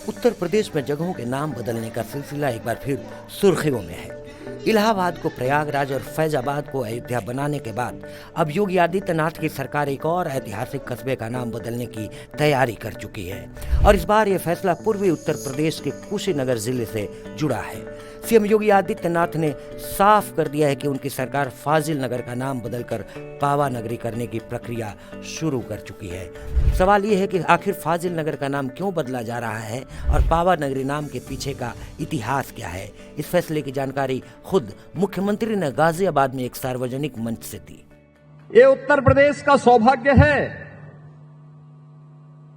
उत्तर प्रदेश में जगहों के नाम बदलने का सिलसिला एक बार फिर सुर्खियों में है। इलाहाबाद को प्रयागराज और फैजाबाद को अयोध्या बनाने के बाद अब योगी आदित्यनाथ की सरकार एक और ऐतिहासिक कस्बे का नाम बदलने की तैयारी कर चुकी है और इस बार यह फैसला पूर्वी उत्तर प्रदेश के कुशीनगर जिले से जुड़ा है। सीएम योगी आदित्यनाथ ने साफ कर दिया है कि उनकी सरकार फाजिल नगर का नाम बदलकर पावा नगरी करने की प्रक्रिया शुरू कर चुकी है। सवाल ये है कि आखिर फाजिल नगर का नाम क्यों बदला जा रहा है और पावा नगरी नाम के पीछे का इतिहास क्या है। इस फैसले की जानकारी खुद मुख्यमंत्री ने गाजियाबाद में एक सार्वजनिक मंच से दी। ये उत्तर प्रदेश का सौभाग्य है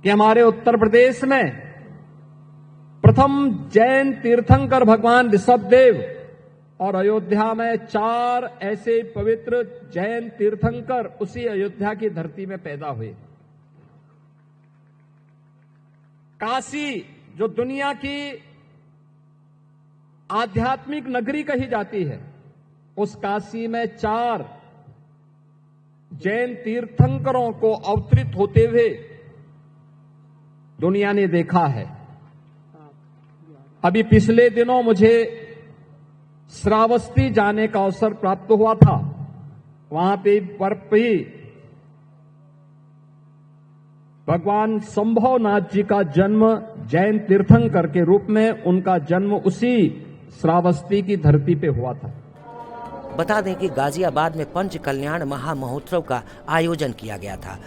कि हमारे उत्तर प्रदेश में प्रथम जैन तीर्थंकर भगवान ऋषभदेव और अयोध्या में 4 ऐसे पवित्र जैन तीर्थंकर उसी अयोध्या की धरती में पैदा हुए। काशी जो दुनिया की आध्यात्मिक नगरी कही जाती है, उस काशी में 4 जैन तीर्थंकरों को अवतरित होते हुए दुनिया ने देखा है। अभी पिछले दिनों मुझे श्रावस्ती जाने का अवसर प्राप्त हुआ था। वहां पे भगवान संभवनाथ जी का जन्म जैन तीर्थंकर के रूप में उनका जन्म उसी श्रावस्ती की धरती पे हुआ था। बता दें कि गाजियाबाद में पंच कल्याण महामहोत्सव का आयोजन किया गया था।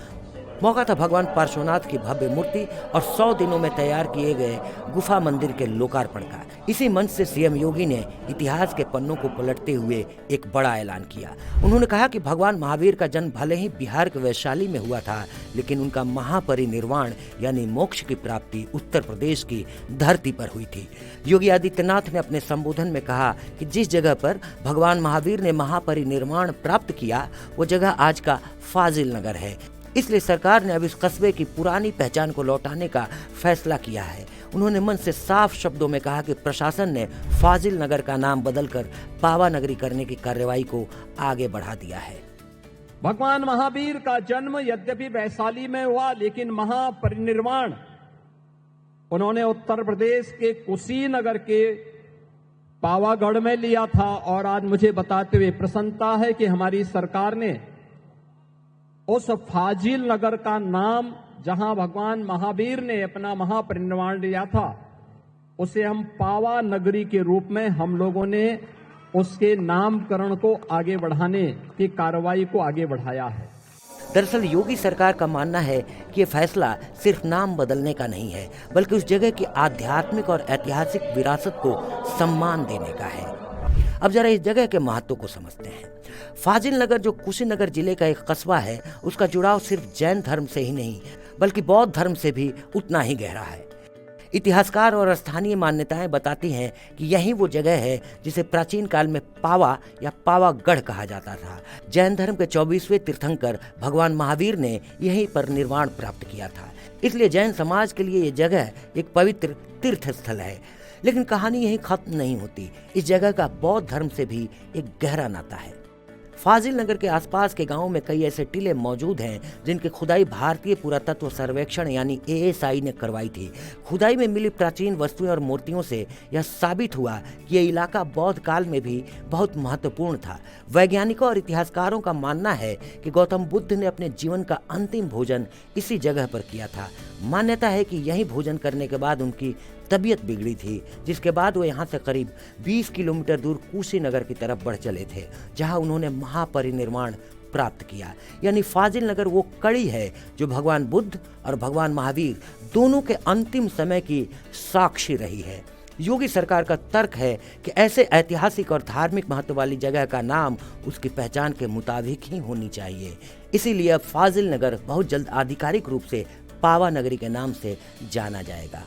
मौका था भगवान पार्श्वनाथ की भव्य मूर्ति और 100 दिनों में तैयार किए गए गुफा मंदिर के लोकार्पण का। इसी मंच से सीएम योगी ने इतिहास के पन्नों को पलटते हुए एक बड़ा ऐलान किया। उन्होंने कहा कि भगवान महावीर का जन्म भले ही बिहार के वैशाली में हुआ था, लेकिन उनका महापरिनिर्वाण यानी मोक्ष की प्राप्ति उत्तर प्रदेश की धरती पर हुई थी। योगी आदित्यनाथ ने अपने संबोधन में कहा कि जिस जगह पर भगवान महावीर ने महापरिनिर्वाण प्राप्त किया, वो जगह आज का फाजिल नगर है। इसलिए सरकार ने अब इस कस्बे की पुरानी पहचान को लौटाने का फैसला किया है। उन्होंने मन से साफ शब्दों में कहा कि प्रशासन ने फाजिल नगर का नाम बदलकर पावा नगरी करने की कार्रवाई को आगे बढ़ा दिया है। भगवान महावीर का जन्म यद्यपि वैशाली में हुआ, लेकिन महापरिनिर्वाण उन्होंने उत्तर प्रदेश के कुशीनगर के पावागढ़ में लिया था। और आज मुझे बताते हुए प्रसन्नता है कि हमारी सरकार ने उस फाजिल नगर का नाम, जहां भगवान महावीर ने अपना महापरिनिर्वाण लिया था, उसे हम पावा नगरी के रूप में हम लोगों ने उसके नामकरण को आगे बढ़ाने की कार्रवाई को आगे बढ़ाया है। दरअसल योगी सरकार का मानना है कि ये फैसला सिर्फ नाम बदलने का नहीं है, बल्कि उस जगह की आध्यात्मिक और ऐतिहासिक विरासत को सम्मान देने का है। अब जरा इस जगह के महत्व को समझते हैं। फाजिल नगर जो कुशीनगर जिले का एक कस्बा है, उसका जुड़ाव सिर्फ जैन धर्म से ही नहीं बल्कि बौद्ध धर्म से भी उतना ही गहरा है। इतिहासकार और स्थानीय मान्यताएं बताती हैं कि यही वो जगह है जिसे प्राचीन काल में पावा या पावागढ़ कहा जाता था। जैन धर्म के 24वें तीर्थंकर भगवान महावीर ने यहीं पर निर्वाण प्राप्त किया था। इसलिए जैन समाज के लिए ये जगह एक पवित्र तीर्थ स्थल है। लेकिन कहानी यहीं खत्म नहीं होती। इस जगह का बौद्ध धर्म से भी एक गहरा नाता है। फाजिल नगर के आसपास के गांवों में कई ऐसे टीले मौजूद हैं जिनकी खुदाई भारतीय पुरातत्व सर्वेक्षण यानी ASI ने करवाई थी। खुदाई में मिली प्राचीन वस्तुएं और मूर्तियों से यह साबित हुआ कि यह इलाका बौद्ध काल में भी बहुत महत्वपूर्ण था। वैज्ञानिकों और इतिहासकारों का मानना है कि गौतम बुद्ध ने अपने जीवन का अंतिम भोजन इसी जगह पर किया था। मान्यता है कि यही भोजन करने के बाद उनकी तबीयत बिगड़ी थी, जिसके बाद वो यहाँ से करीब 20 किलोमीटर दूर कुशीनगर की तरफ बढ़ चले थे, जहाँ उन्होंने महापरिनिर्वाण प्राप्त किया। यानी फाजिल नगर वो कड़ी है जो भगवान बुद्ध और भगवान महावीर दोनों के अंतिम समय की साक्षी रही है। योगी सरकार का तर्क है कि ऐसे ऐतिहासिक और धार्मिक महत्व वाली जगह का नाम उसकी पहचान के मुताबिक ही होनी चाहिए। इसीलिए अब फाजिल नगर बहुत जल्द आधिकारिक रूप से पावा नगरी के नाम से जाना जाएगा।